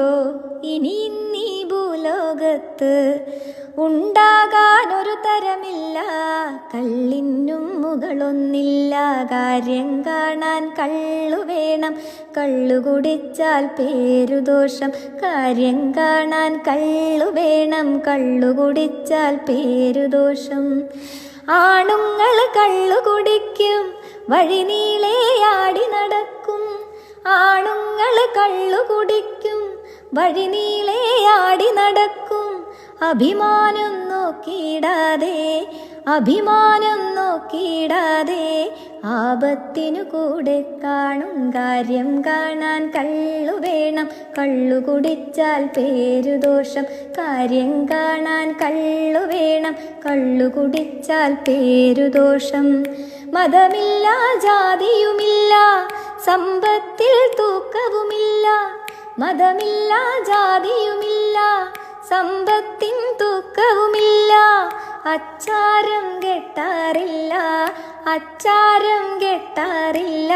ഉണ്ടോ ഇനി നീ ഭൂലോകത്ത്? ഉണ്ടാകാനൊരു തരമില്ല, കള്ളിനും മുകളൊന്നില്ല. കാര്യം കാണാൻ കള്ളു വേണം, കള്ളു കുടിച്ചാൽ പേരുദോഷം. കാര്യം കാണാൻ കള്ളു വേണം, കള്ളു കുടിച്ചാൽ പേരുദോഷം. ആണുങ്ങൾ കള്ളു കുടിക്കും, വഴി നീളെയാടി നടക്കും. ആണുങ്ങൾ കള്ളു കുടിക്കും, വഴി നീളെയാടി നടക്കും. അഭിമാനം നോക്കിയിടാതെ, അഭിമാനം നോക്കിയിടാതെ, ആപത്തിനു കൂടെ കാണും. കാര്യം കാണാൻ കള്ളു വേണം, കള്ളു കുടിച്ചാൽ പേരുദോഷം. കാര്യം കാണാൻ കള്ളു വേണം, കള്ളു കുടിച്ചാൽ പേരുദോഷം. മതമില്ല, ജാതിയുമില്ല, സമ്പത്തിൽ തൂക്കവുമില്ല. മതമില്ല, ജാതിയുമില്ല, സമ്പത്തിൻ തൂക്കവുമില്ല. അച്ചാരം കെട്ടാറില്ല, അച്ചാരം കെട്ടാറില്ല.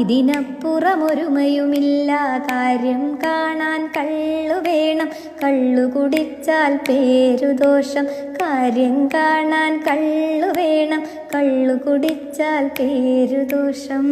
ഇതിനപ്പുറമൊരുമയുമില്ല. കാര്യം കാണാൻ കള്ളു വേണം, കള്ളു കുടിച്ചാൽ പേരുദോഷം. കാര്യം കാണാൻ കള്ളു വേണം, കള്ളു കുടിച്ചാൽ പേരുദോഷം.